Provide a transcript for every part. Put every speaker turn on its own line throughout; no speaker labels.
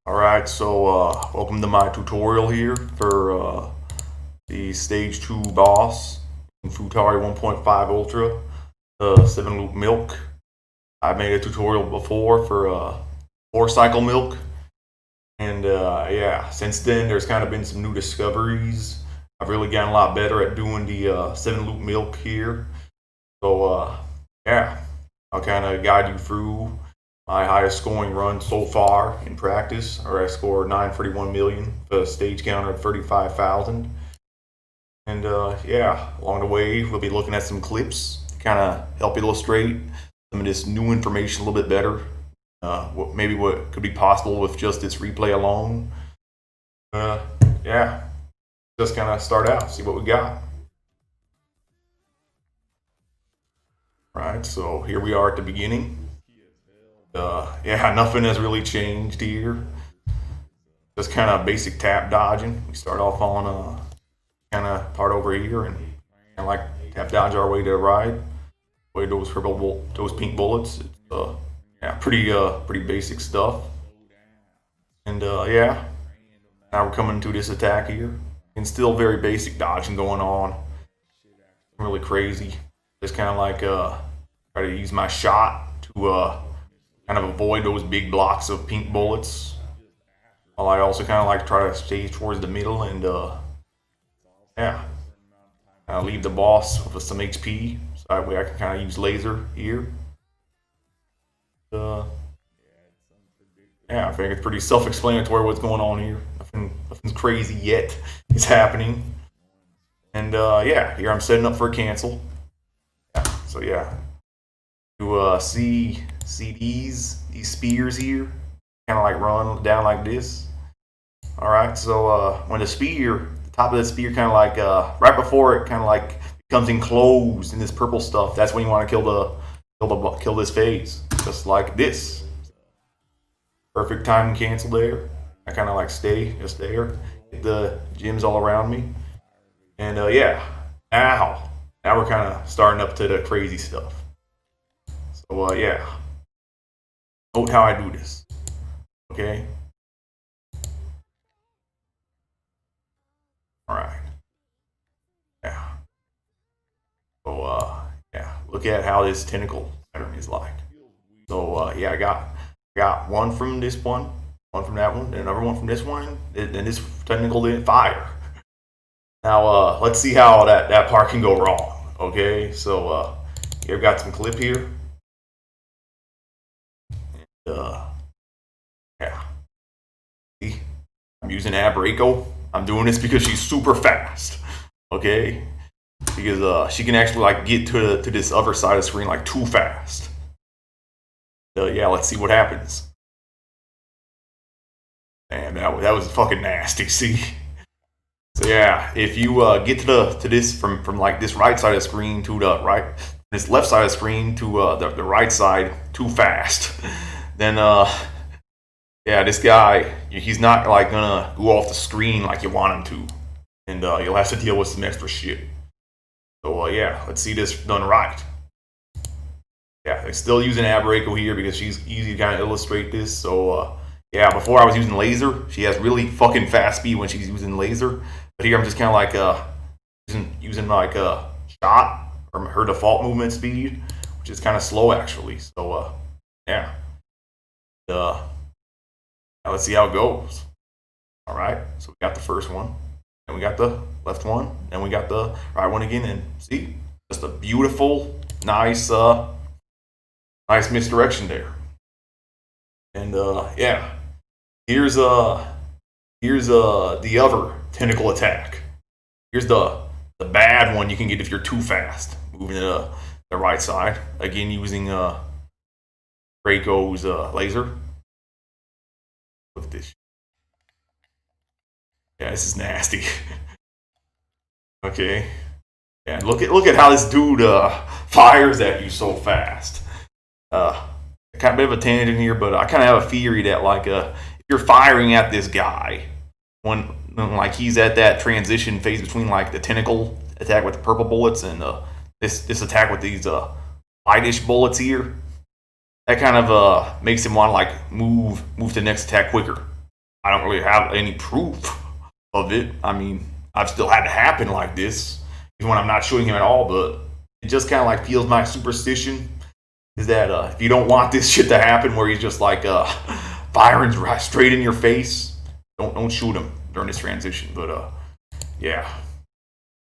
Alright, so welcome to my tutorial here for the Stage 2 boss in Futari 1.5 Ultra, 7-loop milk. I made a tutorial before for 4-cycle milk, and yeah, since then there's kind of been some new discoveries. I've really gotten a lot better at doing the 7-loop milk here. So yeah, I'll kind of guide you through my highest scoring run so far in practice, or I scored 931 million for a stage counter of 35,000. And yeah, along the way, we'll be looking at some clips to kind of help illustrate some of this new information a little bit better. Maybe what could be possible with just this replay alone. Yeah, just kind of start out, see what we got. Right, so here we are at the beginning. Yeah, nothing has really changed here. Just kind of basic tap dodging. We start off on kind of part over here and kind of like tap dodge our way to the right. Way those pink bullets. It's yeah, pretty basic stuff. And yeah, now we're coming to this attack here, and still very basic dodging going on. Really crazy. Just kind of like try to use my shot to kind of avoid those big blocks of pink bullets. While I also kind of like to try to stay towards the middle and yeah, leave the boss with some HP, so that way I can kind of use laser here. Yeah, I think it's pretty self-explanatory what's going on here. Nothing's crazy yet is happening. And yeah, here I'm setting up for a cancel. Yeah, so yeah, you see these spears here, kind of like run down like this. All right, so when the top of the spear kind of like right before it kind of like becomes enclosed in this purple stuff, that's when you want to kill this phase, just like this. Perfect time and cancel there. I kind of like stay just there, get the gems all around me, and yeah, now we're kind of starting up to the crazy stuff. So yeah, note how I do this. Okay. All right. Yeah. So yeah, look at how this tentacle pattern is like. So yeah, I got one from this one from that one, and another one from this one, and this tentacle didn't fire. Now let's see how that part can go wrong. Okay, so here I've got some clip here. Yeah. See, I'm using Abraco. I'm doing this because she's super fast. Okay, because she can actually like get to this other side of the screen like too fast. Yeah, let's see what happens. And that was fucking nasty. See. So yeah, if you get to this from like this right side of the screen to the right, this left side of the screen to the right side too fast, then yeah, this guy, he's not like gonna go off the screen like you want him to, and you'll have to deal with some extra shit. So yeah, let's see this done right. Yeah, they're still using Abraco here because she's easy to kind of illustrate this. So yeah, before I was using laser. She has really fucking fast speed when she's using laser. But here I'm just kind of like using like a shot, or her default movement speed, which is kind of slow actually. So yeah. Now let's see how it goes. All right, so we got the first one, and we got the left one, and we got the right one again. And see, just a beautiful, nice misdirection there. And yeah, here's the other tentacle attack. Here's the bad one you can get if you're too fast, moving to the right side. Again, using Draco's laser. Look at this. Yeah, this is nasty. Okay. Yeah, look at how this dude fires at you so fast. Kind of a bit of a tangent here, but I kind of have a theory that like if you're firing at this guy when like he's at that transition phase between like the tentacle attack with the purple bullets and this attack with these whitish bullets here, that kind of makes him want to like move to the next attack quicker. I don't really have any proof of it. I mean, I've still had to happen like this, even when I'm not shooting him at all. But it just kind of like feels my superstition is that if you don't want this shit to happen, where he's just like firing right straight in your face, don't shoot him during this transition. But yeah.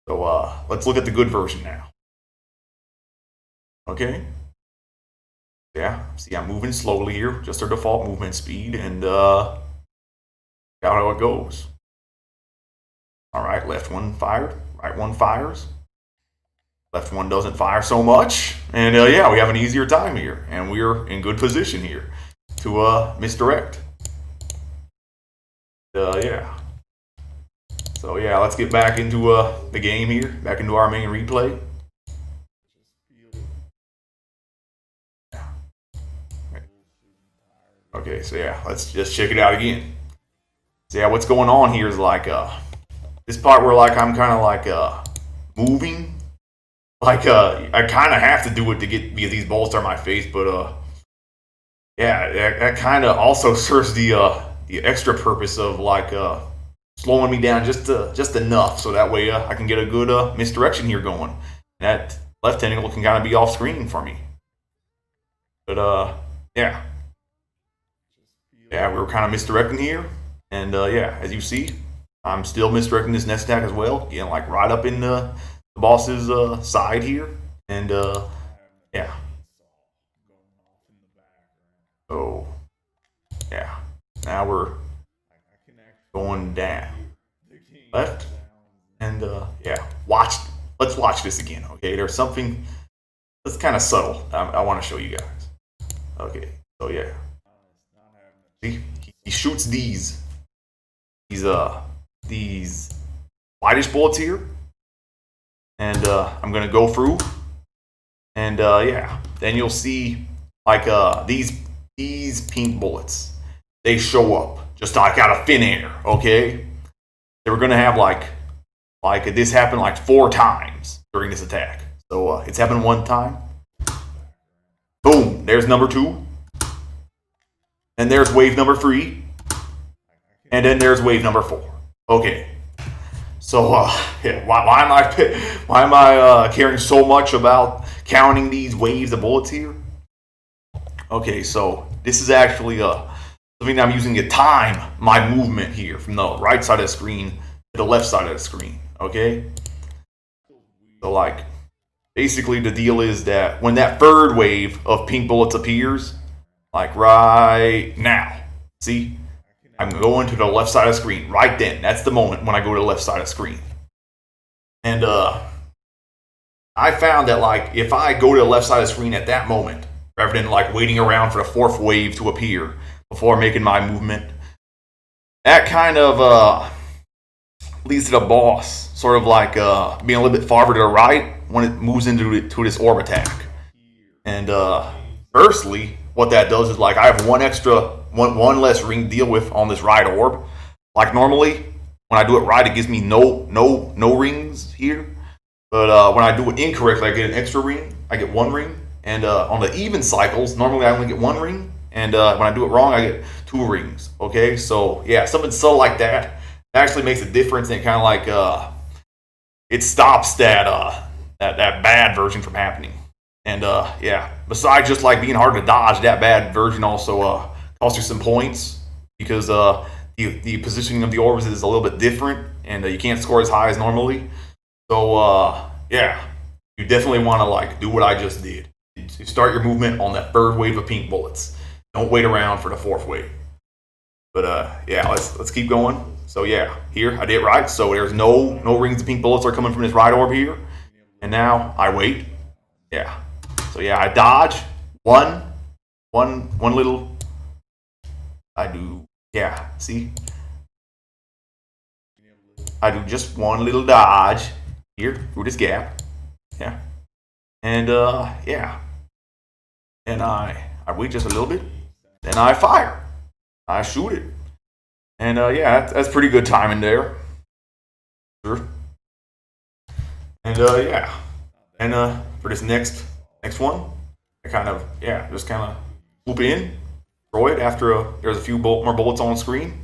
So let's look at the good version now. Okay. Yeah. See, I'm moving slowly here, just our default movement speed, and out how it goes. All right, left one fired, right one fires. Left one doesn't fire so much, and yeah, we have an easier time here, and we're in good position here to misdirect. Yeah. So yeah, let's get back into the game here, back into our main replay. Okay, so yeah, let's just check it out again. So yeah, what's going on here is like this part where like I'm kind of like moving. Like I kind of have to do it to get these balls to my face, but yeah, that kind of also serves the extra purpose of like slowing me down just enough, so that way I can get a good misdirection here going. That left tentacle can kind of be off screen for me, but yeah, we were kind of misdirecting here, and yeah, as you see, I'm still misdirecting this next attack as well, getting like right up in the boss's side here, and yeah. So yeah, now we're going down, left, and yeah. Let's watch this again. Okay, there's something that's kind of subtle. I want to show you guys. Okay, so yeah, see, he shoots these whitish bullets here. And I'm gonna go through, and yeah, then you'll see like these pink bullets. They show up just like out of thin air. Okay, they were gonna have like this happened like 4 times during this attack. So it's happened 1 time. Boom! There's number 2, and there's wave number 3, and then there's wave number 4. Okay. So yeah, why am I caring so much about counting these waves of bullets here? Okay, so this is actually something I'm using to time my movement here from the right side of the screen to the left side of the screen. Okay, so like basically the deal is that when that third wave of pink bullets appears, like right now, see. I'm going to the left side of the screen right then. That's the moment when I go to the left side of the screen. And I found that like if I go to the left side of the screen at that moment, rather than like waiting around for the 4th wave to appear before making my movement, that kind of leads to the boss sort of like being a little bit farther to the right when it moves into this orb attack. And firstly, what that does is like I have one less ring to deal with on this right orb. Like normally, when I do it right, it gives me no rings here. But when I do it incorrectly, I get an extra ring. I get 1 ring. And on the even cycles, normally I only get 1 ring. And when I do it wrong, I get 2 rings. Okay, so yeah, something subtle like that actually makes a difference. And it kind of like it stops that bad version from happening. And yeah, besides just like being hard to dodge, that bad version also costs you some points because the positioning of the orbs is a little bit different, and you can't score as high as normally. So yeah, you definitely want to like do what I just did. You start your movement on that 3rd wave of pink bullets. Don't wait around for the 4th wave. But yeah, let's keep going. So yeah, here I did right. So there's no rings of pink bullets are coming from this right orb here, and now I wait. Yeah. So yeah, I dodge one little. I do, yeah. See, I do just 1 little dodge here through this gap. Yeah, and yeah, and I wait just a little bit, then I fire. I shoot it, and yeah, that's pretty good timing there. Sure. And yeah, and for this next one, I kind of just kind of swoop in, throw it after there's a few more bullets on the screen,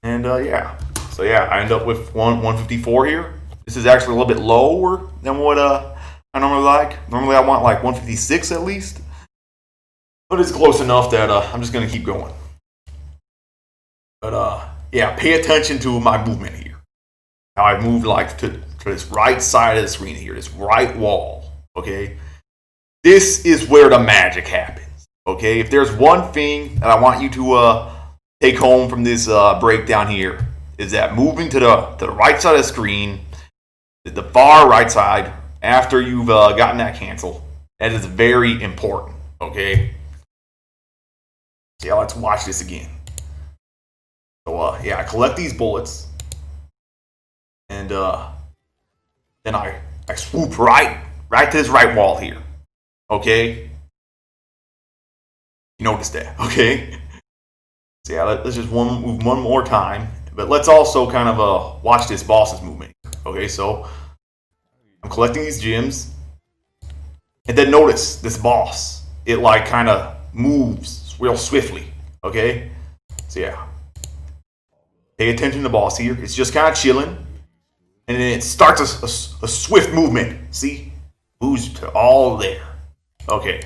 And yeah, so yeah, I end up with 154 here. This is actually a little bit lower than what I normally like. Normally I want like 156 at least, but it's close enough that I'm just gonna keep going. But yeah, pay attention to my movement here. How I move like to this right side of the screen here, this right wall. Okay, this is where the magic happens. Okay, if there's one thing that I want you to take home from this breakdown here, is that moving to the right side of the screen, the far right side, after you've gotten that cancel, that is very important. Okay, so yeah, let's watch this again. So yeah, I collect these bullets, and then I swoop right to this right wall here. Okay, you notice that? Okay. So yeah, let's just move one more time, but let's also kind of watch this boss's movement. Okay, so I'm collecting these gems, and then notice this boss. It like kind of moves real swiftly. Okay, so yeah, pay attention to the boss here. It's just kind of chilling, and then it starts a swift movement. See, moves to all there. Okay,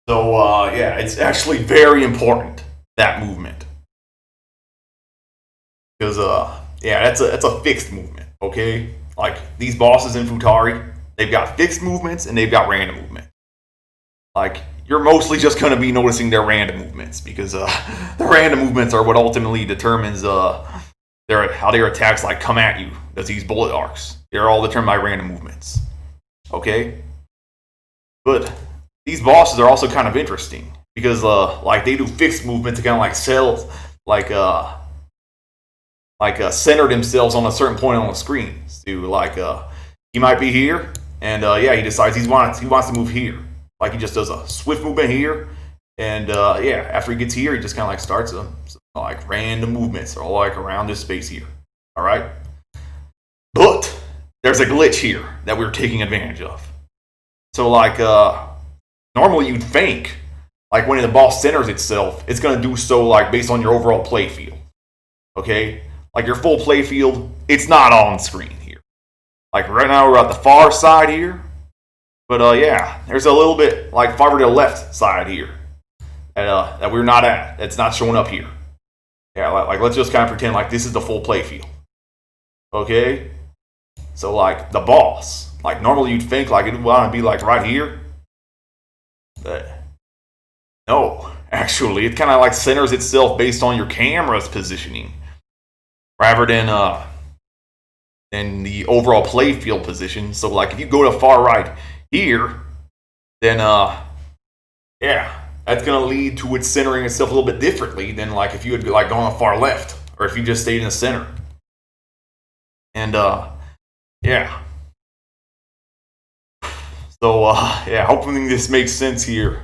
so yeah, it's actually very important, that movement, because yeah, that's a fixed movement. Okay, like these bosses in Futari, they've got fixed movements and they've got random movement. Like you're mostly just gonna be noticing their random movements, because the random movements are what ultimately determines how their attacks like come at you. That's these bullet arcs. They're all determined by random movements. Okay, but these bosses are also kind of interesting, because like they do fixed movement to kind of like sell center themselves on a certain point on the screen. So like he might be here, and yeah, he decides he wants to move here. Like he just does a swift movement here, and yeah, after he gets here, he just kind of like starts some like random movements or like around this space here. All right, but there's a glitch here that we're taking advantage of. So like normally you'd think like when the boss centers itself, it's gonna do so like based on your overall play field. Okay, like your full play field, it's not on screen here. Like right now we're at the far side here, but yeah, there's a little bit like farther to the left side here that we're not at. It's not showing up here. Yeah, like let's just kind of pretend like this is the full play field. Okay, so like the boss, like normally you'd think like it'd want to be like right here, but no, actually it kind of like centers itself based on your camera's positioning, rather than the overall play field position. So like if you go to far right here, then yeah, that's gonna lead to it centering itself a little bit differently than like if you had like gone to far left, or if you just stayed in the center. And yeah, so yeah, hopefully this makes sense here.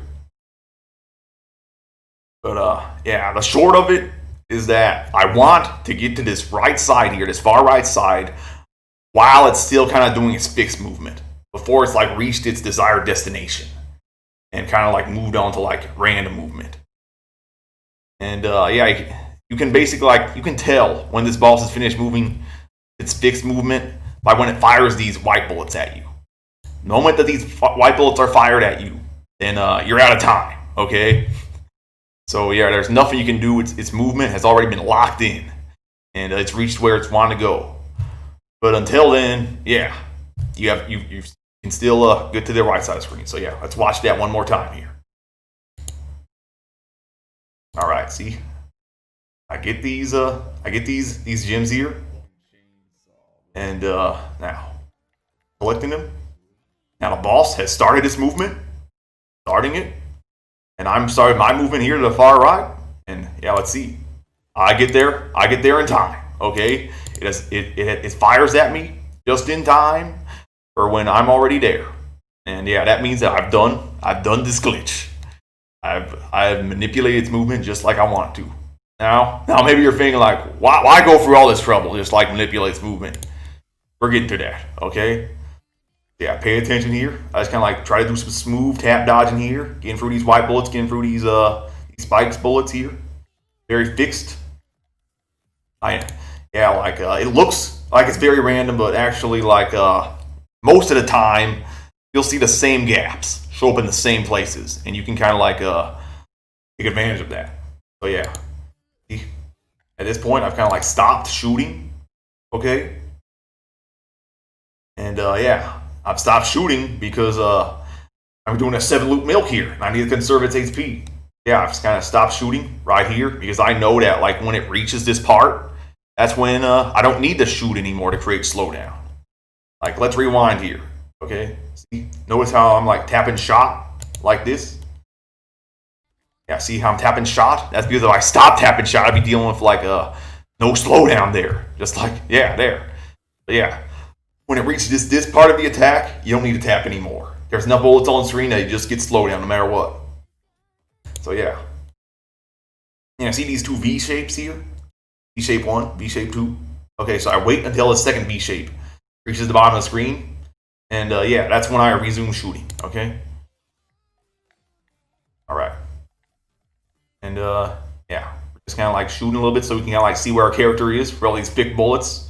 But yeah, the short of it is that I want to get to this right side here, this far right side, while it's still kind of doing its fixed movement, before it's like reached its desired destination and kind of like moved on to like random movement. And yeah, you can basically like, you can tell when this boss is finished moving its fixed movement by when it fires these white bullets at you. The moment that these white bullets are fired at you, then you're out of time. Okay. So yeah, there's nothing you can do. Its movement has already been locked in, and it's reached where it's wanting to go. But until then, yeah, you can still get to the right side of the screen. So yeah, let's watch that one more time here. All right, see, I get these gems here, and now collecting them. Now the boss has started its movement, starting it. And I'm starting my movement here to the far right, and yeah, let's see. I get there in time. Okay, it fires at me just in time for when I'm already there, and yeah, that means that I've done this glitch. I've manipulated its movement just like I want to. Now maybe you're thinking like, why go through all this trouble just like manipulate its movement? We're getting to that. Okay. Yeah, pay attention here. I just kind of like try to do some smooth tap dodging here, getting through these white bullets, getting through these spikes bullets here. Very fixed. Yeah, like it looks like it's very random, but actually, like most of the time, you'll see the same gaps show up in the same places, and you can kind of like take advantage of that. So yeah, at this point, I've kind of like stopped shooting. Okay, and yeah, I've stopped shooting because I'm doing a 7-loop milk here, and I need to conserve its HP. Yeah, I've just kind of stopped shooting right here because I know that like when it reaches this part, that's when I don't need to shoot anymore to create slowdown. Like, let's rewind here, okay? See, notice how I'm like tapping shot like this? Yeah, see how I'm tapping shot? That's because if I stop tapping shot, I'd be dealing with like no slowdown there. Just like, yeah, there. But yeah, when it reaches this part of the attack, you don't need to tap anymore. There's enough bullets on the screen that you just get slowdown no matter what. So yeah. Yeah, see these two V shapes here? V shape 1, V shape 2. Okay, so I wait until the second V shape reaches the bottom of the screen. And yeah, that's when I resume shooting, okay? Alright. And yeah, just kind of like shooting a little bit so we can kind of like see where our character is for all these thick bullets.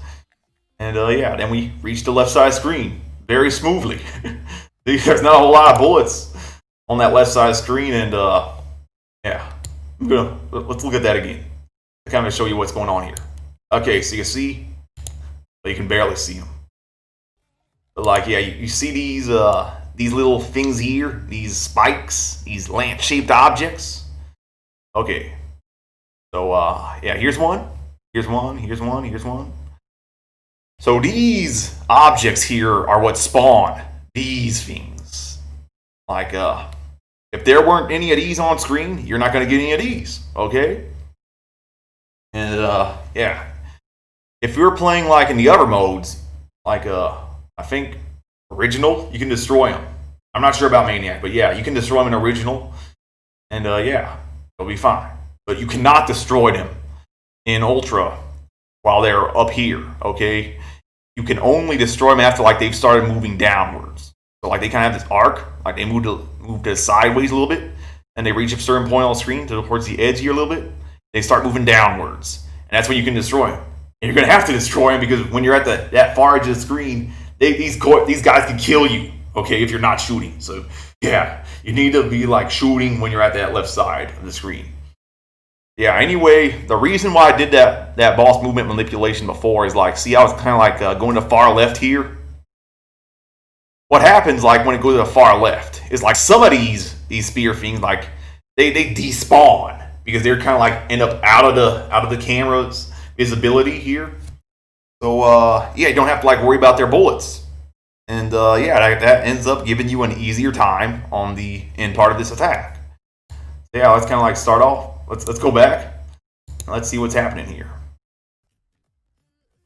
And yeah, then we reach the left side screen very smoothly. There's not a whole lot of bullets on that left side screen, and yeah, let's look at that again to kind of show you what's going on here. Okay, so you see, but you can barely see them. But like, yeah, you see these little things here, these spikes, these lamp-shaped objects. Okay, so yeah, here's one, here's one, here's one, here's one. So these objects here are what spawn these things. Like, if there weren't any of these on screen, you're not going to get any of these, okay? And, yeah. If you're playing, like, in the other modes, like, I think original, you can destroy them. I'm not sure about Maniac, but yeah, you can destroy them in original. And, yeah, they'll be fine. But you cannot destroy them in Ultra while they're up here, okay? You can only destroy them after, like, they've started moving downwards. So, like, they kind of have this arc. Like, they move to sideways a little bit. And they reach a certain point on the screen towards the edge here a little bit. They start moving downwards. And that's when you can destroy them. And you're going to have to destroy them because when you're at that far edge of the screen, these guys can kill you, okay, if you're not shooting. So, yeah, you need to be, like, shooting when you're at that left side of the screen. Yeah, anyway, the reason why I did that boss movement manipulation before is like, see, I was kind of like going to far left here. What happens like when it goes to the far left is like some of these spear things, like they despawn because they're kind of like end up out of the camera's visibility here. So yeah, you don't have to like worry about their bullets. And yeah, that ends up giving you an easier time on the end part of this attack. So yeah, let's kind of like start off. Let's go back. Let's see what's happening here.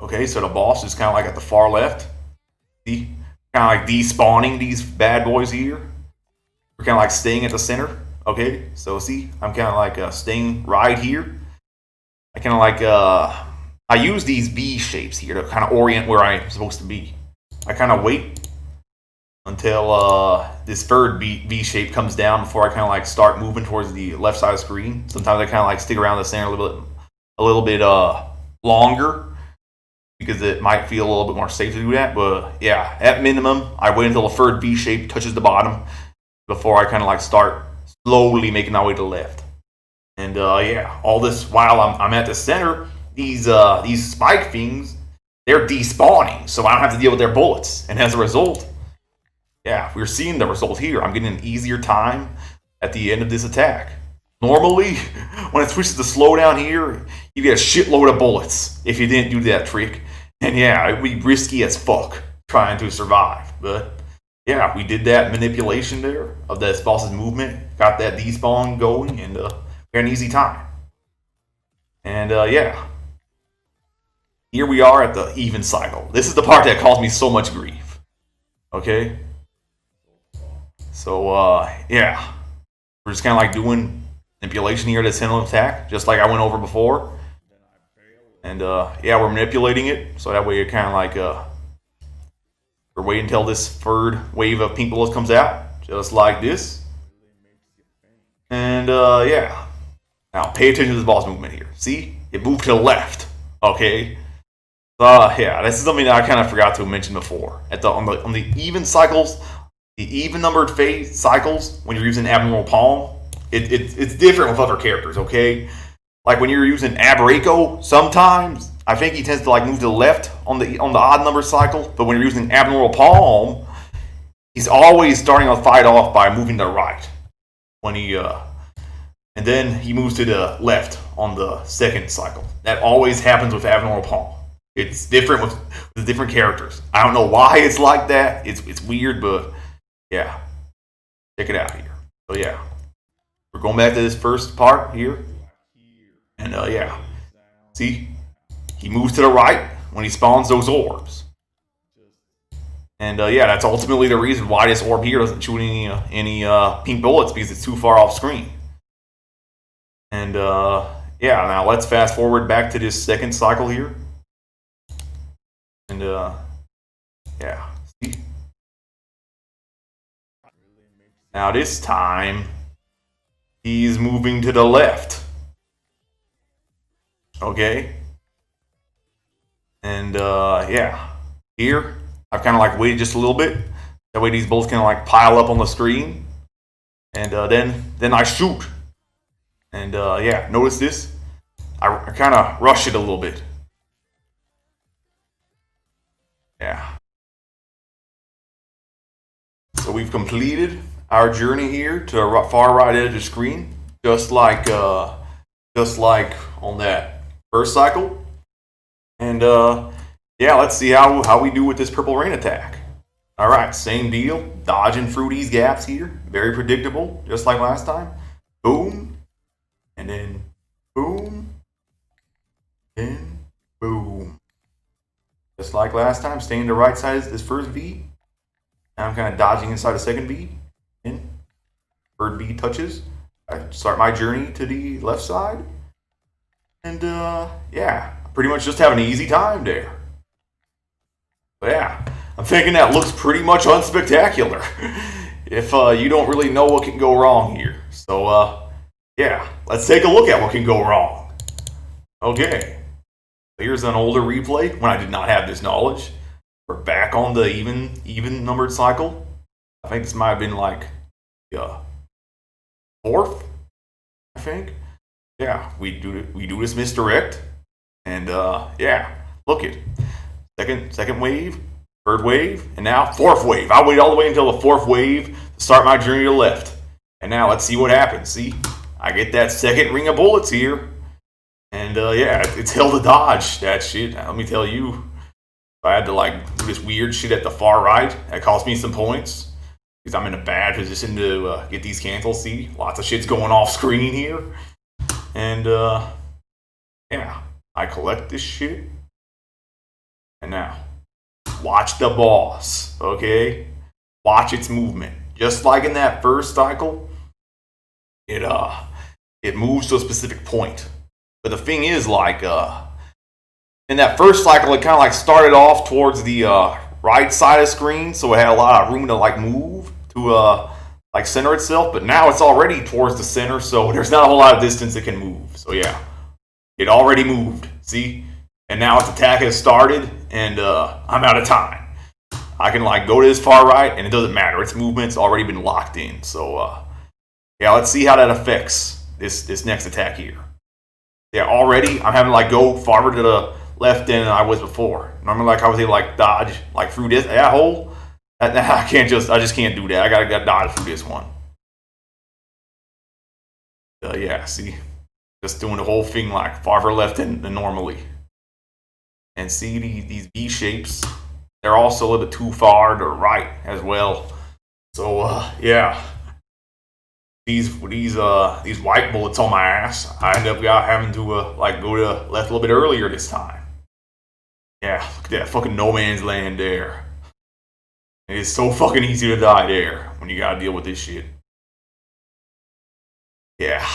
Okay, so the boss is kind of like at the far left. See? Kind of like despawning these bad boys here. We're kind of like staying at the center. Okay, so see, I'm kind of like staying right here. I kind of like, I use these V shapes here to kind of orient where I'm supposed to be. I kind of wait until this third V shape comes down before I kind of like start moving towards the left side of the screen. Sometimes I kind of like stick around the center a little bit longer because it might feel a little bit more safe to do that. But yeah, at minimum, I wait until the third V shape touches the bottom before I kind of like start slowly making my way to the left. And yeah, all this while I'm at the center, these spike things, they're despawning, so I don't have to deal with their bullets. And as a result, yeah, we're seeing the result here. I'm getting an easier time at the end of this attack. Normally, when it switches to slowdown here, you get a shitload of bullets if you didn't do that trick. And yeah, it'd be risky as fuck trying to survive. But yeah, we did that manipulation there of that boss's movement, got that despawn going, and we had an easy time. And yeah, here we are at the even cycle. This is the part that caused me so much grief. Okay? So, yeah. We're just kind of like doing manipulation here to single attack, just like I went over before. And, yeah, we're manipulating it, so that way it kind of like, we're waiting until this third wave of pink bullets comes out, just like this. And, yeah. Now, pay attention to this boss movement here. See? It moved to the left Okay. Yeah, this is something that I kind of forgot to mention before. On the even cycles, the even numbered phase cycles, when you're using Abnormal Palm, it's different with other characters. Okay, like when you're using Aberraco, sometimes I think he tends to like move to the left on the odd number cycle, but when you're using Abnormal Palm, he's always starting a fight off by moving to the right. When he and then he moves to the left on the second cycle. That always happens with Abnormal Palm. It's different with the different characters. I don't know why it's like that. It's weird, but yeah. Check it out here. So yeah. We're going back to this first part here. And yeah. See? He moves to the right when he spawns those orbs. And yeah, that's ultimately the reason why this orb here doesn't shoot any pink bullets, because it's too far off screen. And yeah, now let's fast forward back to this second cycle here. And yeah, see? Now this time, he's moving to the left. Okay? And yeah, here, I've kind of like waited just a little bit. That way these bullets can like pile up on the screen. And then I shoot. And yeah, notice this? I kind of rush it a little bit. Yeah. So we've completed our journey here to the far right edge of the screen, just like on that first cycle. And yeah, let's see how we do with this purple rain attack. All right, same deal, dodging through these gaps here, very predictable, just like last time. Boom, and then boom, then boom. Just like last time, staying to the right side of this first V. Now I'm kind of dodging inside the second V. In. Third V touches. I start my journey to the left side. And yeah, pretty much just having an easy time there. But yeah, I'm thinking that looks pretty much unspectacular. If you don't really know what can go wrong here. So yeah, let's take a look at what can go wrong. Okay. Here's an older replay when I did not have this knowledge. We're back on the even numbered cycle. I think this might have been like fourth. I think. Yeah, we do this misdirect, and yeah, look it. Second wave, third wave, and now fourth wave. I waited all the way until the fourth wave to start my journey to the left. And now let's see what happens. See, I get that second ring of bullets here. And yeah, it's hell to dodge that shit. Let me tell you, if I had to like do this weird shit at the far right, that cost me some points because I'm in a bad position to get these cancels. See, lots of shit's going off screen here, and yeah, I collect this shit, and now watch the boss. Okay, watch its movement, just like in that first cycle. It moves to a specific point. But the thing is, like, in that first cycle, it kind of like started off towards the right side of the screen, so it had a lot of room to like move to like center itself. But now it's already towards the center, so there's not a whole lot of distance it can move. So yeah, it already moved. See, and now its attack has started, and I'm out of time. I can like go to this far right, and it doesn't matter. Its movement's already been locked in. So yeah, let's see how that affects this next attack here. Yeah, already I'm having to like go farther to the left than I was before. Normally, like I was able to like dodge like through that hole. I just can't do that. I gotta dodge through this one. Yeah, see, just doing the whole thing like farther left than normally. And see these V shapes, they're also a little bit too far to the right as well. So yeah. These white bullets on my ass, I end up having to like go to left a little bit earlier this time. Yeah, look at that fucking no man's land there. It is so fucking easy to die there when you gotta deal with this shit. Yeah,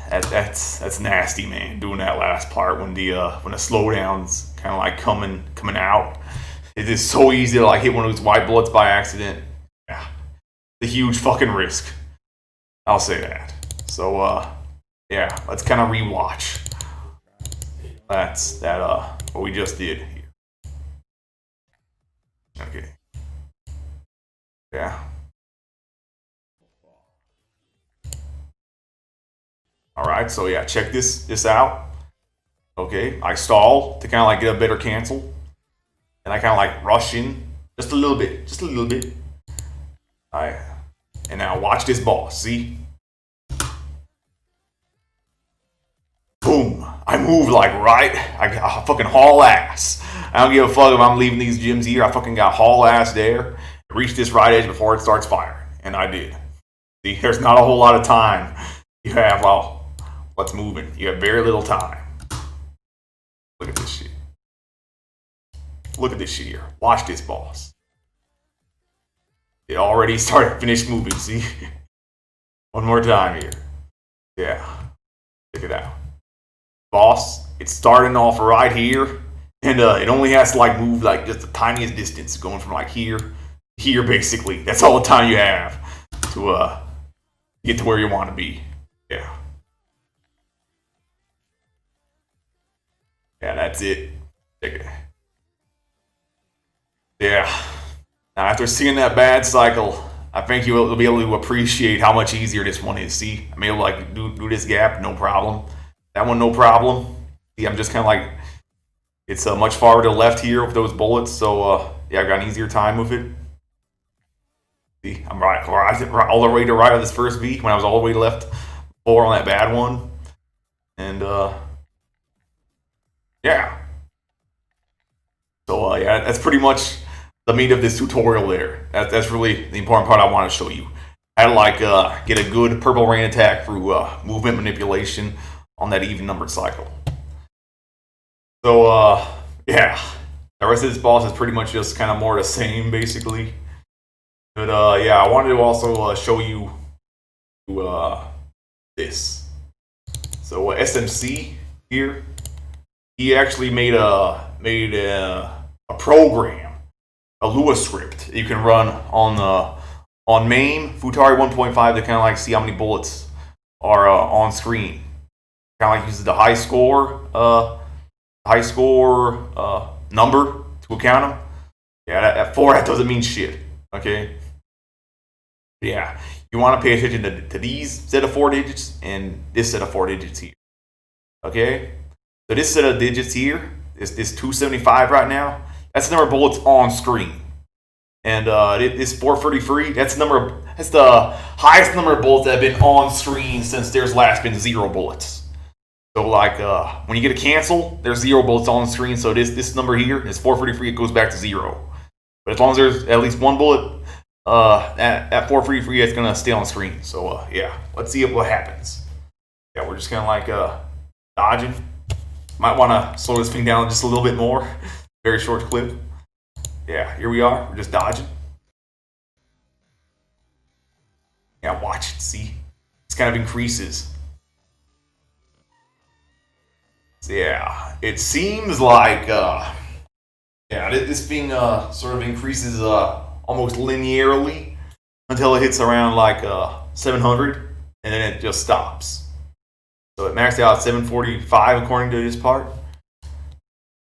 that's nasty, man. Doing that last part when the slowdown's kind of like coming out. It is so easy to like hit one of those white bullets by accident. Yeah, it's a huge fucking risk. I'll say that. So, yeah, let's kind of rewatch. That's what we just did here. Okay. Yeah. All right, so yeah, check this out. Okay, I stall to kind of like get a better cancel, and I kind of like rush in just a little bit, just a little bit. All right, and now watch this boss. See, boom! I move like right. I fucking haul ass. I don't give a fuck if I'm leaving these gyms here. I fucking got haul ass there. Reach this right edge before it starts firing, and I did. See, there's not a whole lot of time. You have what's moving. You have very little time. Look at this shit. Look at this shit here. Watch this boss. It already finished moving, see? One more time here. Yeah. Check it out. Boss, it's starting off right here. And it only has to like move like just the tiniest distance, going from like here to here basically. That's all the time you have to get to where you want to be. Yeah. Yeah, that's it. Yeah. Now, after seeing that bad cycle, I think you'll be able to appreciate how much easier this one is. See, I'm able to like do this gap, no problem. That one, no problem. See, I'm just kind of like, it's much farther to the left here with those bullets. So, yeah, I've got an easier time with it. See, I'm right all the way to right of this first V when I was all the way left before on that bad one. And, yeah. So yeah, that's pretty much the meat of this tutorial there. That's really the important part I want to show you. How to like get a good purple rain attack through movement manipulation on that even numbered cycle. So yeah, the rest of this boss is pretty much just kind of more the same basically. But yeah, I wanted to also show you this. So SMC here, he actually made a program, a Lua script you can run on MAME Futari 1.5 to kind of like see how many bullets are on screen. Kind of like uses the high score number to count them. Yeah, that 4 that doesn't mean shit. Okay. Yeah, you want to pay attention to these set of 4 digits and this set of 4 digits here. Okay. So this set of digits here is this 275 right now. That's the number of bullets on screen. And this 433, that's the highest number of bullets that have been on screen since there's last been 0 bullets. So like when you get a cancel, there's 0 bullets on screen. So this number here, this 433, it goes back to 0. But as long as there's at least 1 bullet at 433, it's gonna stay on screen. So yeah, let's see what happens. Yeah, we're just kind of like dodging. Might want to slow this thing down just a little bit more. Very short clip. Yeah, here we are. We're just dodging. Yeah, watch it. See? This kind of increases. So, yeah, it seems like, yeah, this thing sort of increases almost linearly until it hits around like 700, and then it just stops. So it maxed out at 745 according to this part.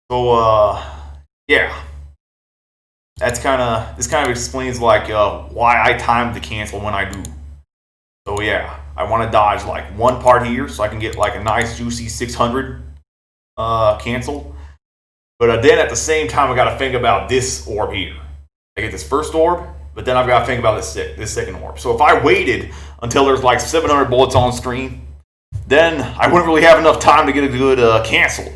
So yeah, this kind of explains like why I timed the cancel when I do. So yeah, I want to dodge like one part here so I can get like a nice juicy 600 cancel. But then at the same time I got to think about this orb here. I get this first orb, but then I've got to think about this second orb. So if I waited until there's like 700 bullets on screen, then I wouldn't really have enough time to get a good cancel.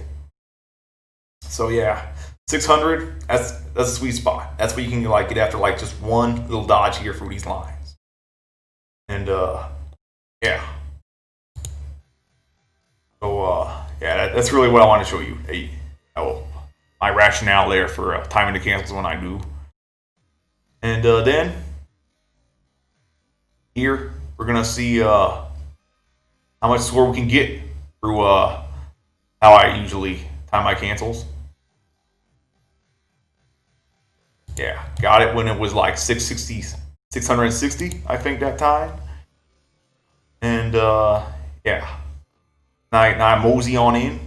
So yeah, 600, that's a sweet spot. That's what you can like get after like just one little dodge here through these lines. And yeah. So yeah, that's really what I want to show you. My rationale there for timing the cancels when I do. And then here we're gonna see how much score we can get through how I usually time my cancels. Yeah, got it when it was like 660, I think that time. And yeah, now I mosey on in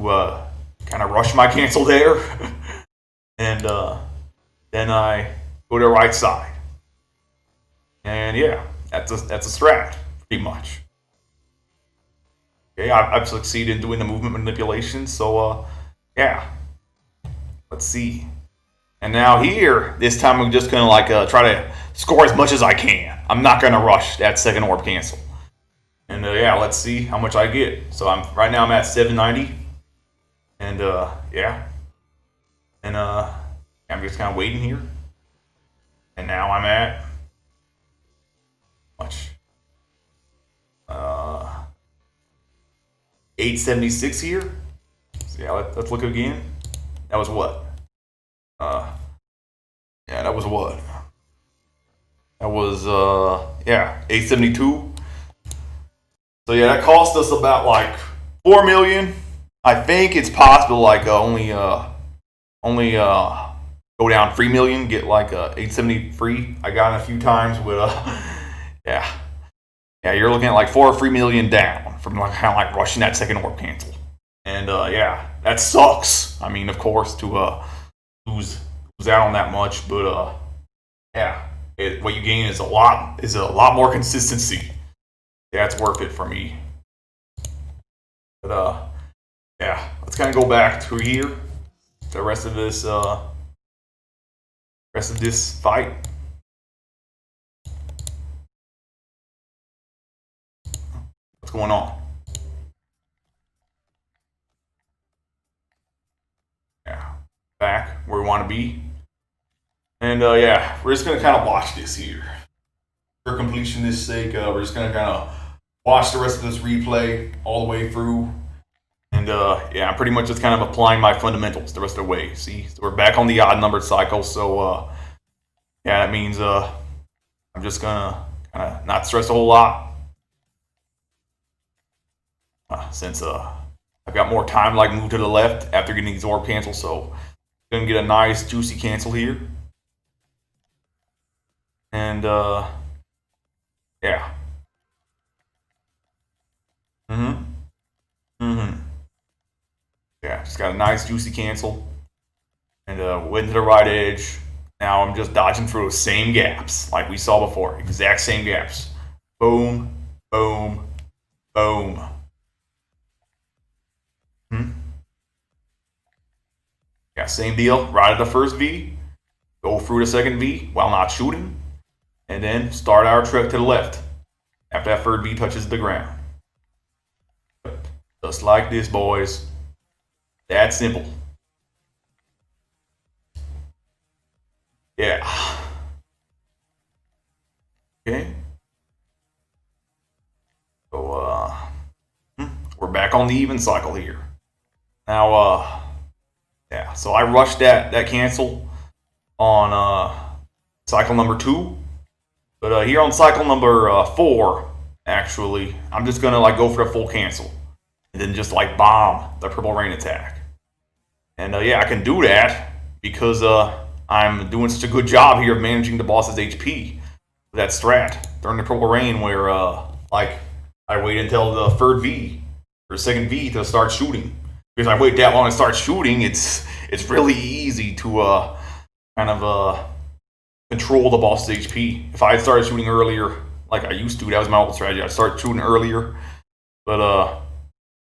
to kind of rush my cancel there. And then I go to the right side. And yeah, that's a strat, pretty much. Okay, I've succeeded in doing the movement manipulation, so yeah. Let's see. And now here, this time I'm just gonna try to score as much as I can. I'm not gonna rush that second orb cancel. And yeah, let's see how much I get. So right now I'm at 790. And yeah. And I'm just kind of waiting here. And now I'm at much 876 here. So yeah, let's look again. That was what? Yeah, that was what? That was yeah, 872. So yeah, that cost us about like 4 million. I think it's possible like only go down 3 million, get like 870 free. I got it a few times with yeah. Yeah, you're looking at like 4 or 3 million down from like kind of like rushing that second orb cancel. And yeah, that sucks. I mean, of course, to lose out on that much, but yeah, what you gain is a lot more consistency. Yeah, it's worth it for me. But yeah, let's kind of go back to here. The rest of this fight. What's going on? Yeah, back where we want to be. And yeah, we're just gonna kind of watch this here. For completion's sake, we're just gonna kind of watch the rest of this replay all the way through. And yeah, I'm pretty much just kind of applying my fundamentals the rest of the way. See, so we're back on the odd numbered cycle. So yeah, that means I'm just gonna kind of not stress a whole lot. Since I've got more time to like move to the left after getting these orb cancel, so gonna get a nice juicy cancel here. And yeah. Yeah, just got a nice juicy cancel. And went to the right edge. Now I'm just dodging through those same gaps like we saw before. Exact same gaps. Boom, boom, boom. Yeah, same deal. Right at the first V. Go through the second V while not shooting. And then start our trek to the left after that third V touches the ground. Just like this, boys. That simple. Yeah. Okay. So we're back on the even cycle here. Now yeah, so I rushed that cancel on cycle number 2. But here on cycle number 4, actually, I'm just gonna like go for the full cancel. And then just like bomb the purple rain attack. And yeah, I can do that because I'm doing such a good job here of managing the boss's HP with that strat during the purple rain, where like I wait until the third V or second V to start shooting. Because I wait that long to start shooting, it's really easy to kind of control the boss's HP. If I had started shooting earlier, like I used to, that was my old strategy. I'd start shooting earlier, but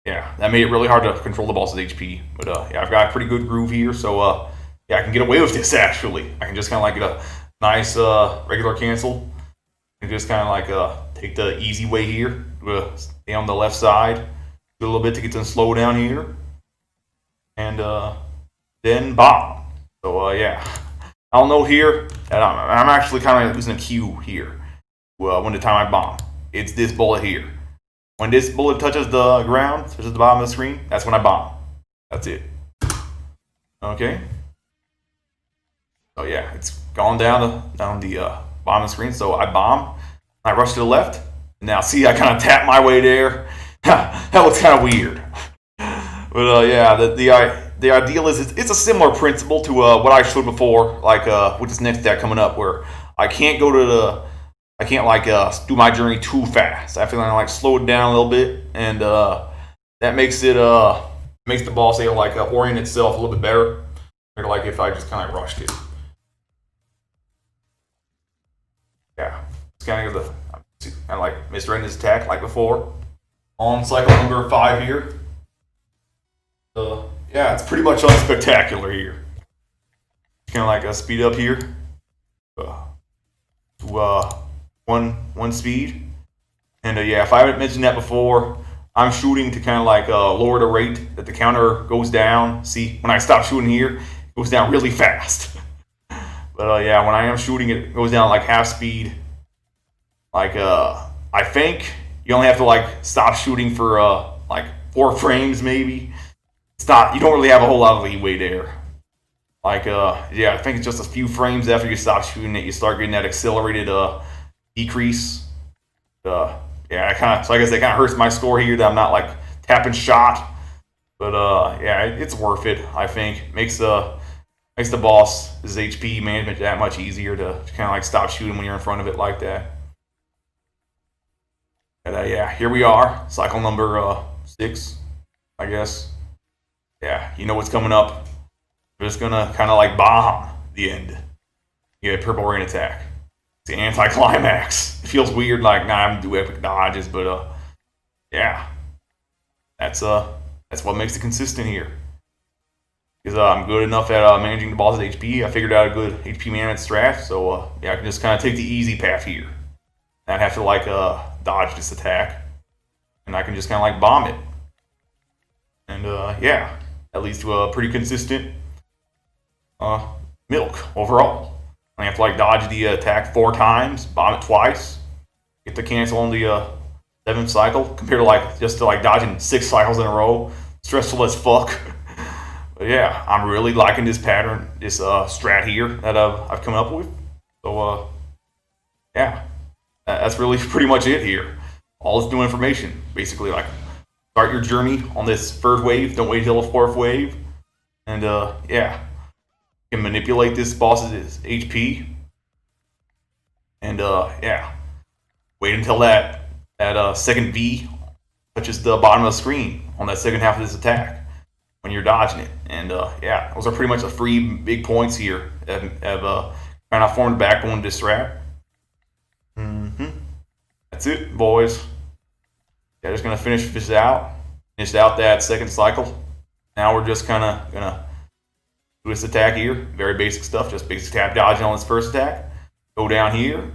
yeah, that made it really hard to control the boss's HP. But yeah, I've got a pretty good groove here, so yeah, I can get away with this actually. I can just kind of like get a nice regular cancel and just kind of like take the easy way here. Stay on the left side, do a little bit to get some slow down here, and then bomb. So yeah, I'll note here that I'm actually kind of using a cue here when the time I bomb. It's this bullet here. When this bullet touches the ground, touches the bottom of the screen, that's when I bomb. That's it. Okay. So yeah, it's gone down the bottom of the screen. So I bomb. I rush to the left. Now see, I kind of tap my way there. That looks kind of weird. But yeah, the ideal is it's a similar principle to what I showed before, like with this next deck coming up, where I can't go to I can't like do my journey too fast. I feel like I like slow it down a little bit, and that makes it Makes the boss able to like orient itself a little bit better. Like if I just kind of rushed it. Yeah, it's kind of like misreading his attack like before. On cycle number 5 here. Yeah, it's pretty much unspectacular here. Kind of like a speed up here. To one speed. And yeah, if I haven't mentioned that before, I'm shooting to kind of like lower the rate that the counter goes down. See, when I stop shooting here, it goes down really fast. But yeah, when I am shooting, it goes down like half speed. Like I think you only have to like stop shooting for like 4 frames maybe. It's not, you don't really have a whole lot of leeway there. Like yeah, I think it's just a few frames after you stop shooting that you start getting that accelerated decrease. Yeah, so I guess that kind of hurts my score here that I'm not like tapping shot. But yeah, it's worth it. I think makes the boss's HP management that much easier to kind of like stop shooting when you're in front of it like that. And yeah, here we are, cycle number 6, I guess. Yeah, you know what's coming up. We're just gonna kind of like bomb the end. You get a purple rain attack. It's the anticlimax. It feels weird, like I'm gonna do epic dodges, but yeah, that's what makes it consistent here. Because I'm good enough at managing the boss's HP. I figured out a good HP management strat, so yeah, I can just kind of take the easy path here. I have to like dodge this attack, and I can just kind of like bomb it. And yeah, that leads to a pretty consistent milk overall. I have to like dodge the attack 4 times, bomb it twice, get to cancel on the 7th cycle, compared to like just to like dodging 6 cycles in a row. Stressful as fuck. But yeah, I'm really liking this pattern, this strat here that I've come up with. So yeah, that's really pretty much it here. All this new information, basically, like start your journey on this 3rd wave. Don't wait until the 4th wave, and yeah. Can manipulate this boss's HP, and yeah, wait until that 2nd V touches the bottom of the screen on that 2nd half of this attack when you're dodging it. And yeah, those are pretty much the 3 big points here that have kind of formed the backbone of this strat. That's it, boys. Yeah, just gonna finish this out. Finished out that 2nd cycle. Now we're just kind of gonna this attack here, very basic stuff, just basic tap dodging on this 1st attack. Go down here,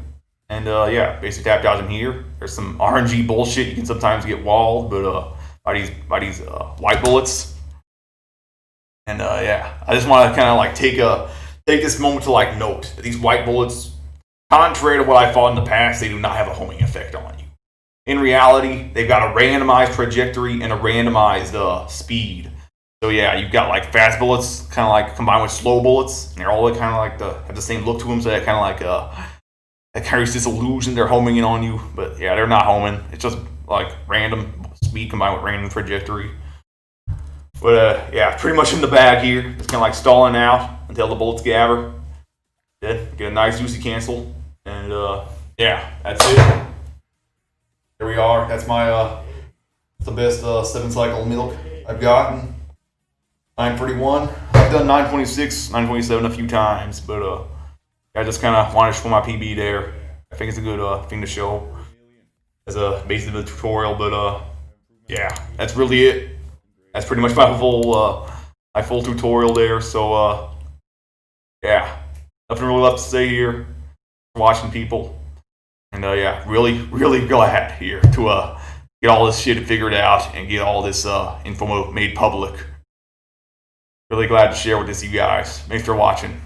and yeah, basic tap dodging here. There's some RNG bullshit. You can sometimes get walled, but by these white bullets. And yeah, I just want to kind of like take this moment to like note that these white bullets, contrary to what I fought in the past, they do not have a homing effect on you. In reality, they've got a randomized trajectory and a randomized speed. So yeah, you've got like fast bullets, kind of like combined with slow bullets, and they're all kind of like have the same look to them. So that kind of like that carries this illusion they're homing in on you, but yeah, they're not homing. It's just like random speed combined with random trajectory. But yeah, pretty much in the bag here. Just kind of like stalling out until the bullets gather. Then get a nice juicy cancel, and yeah, that's it. There we are. That's my the best 7 cycle milk I've gotten. 931. I've done 926, 927 a few times, but I just kind of wanted to show my PB there. I think it's a good thing to show as a basis of a tutorial, but yeah, that's really it. That's pretty much my full tutorial there. So yeah, nothing really left to say here. Watching people, and yeah, really glad here to get all this shit figured out and get all this info made public. Really glad to share with this, you guys. Thanks for watching.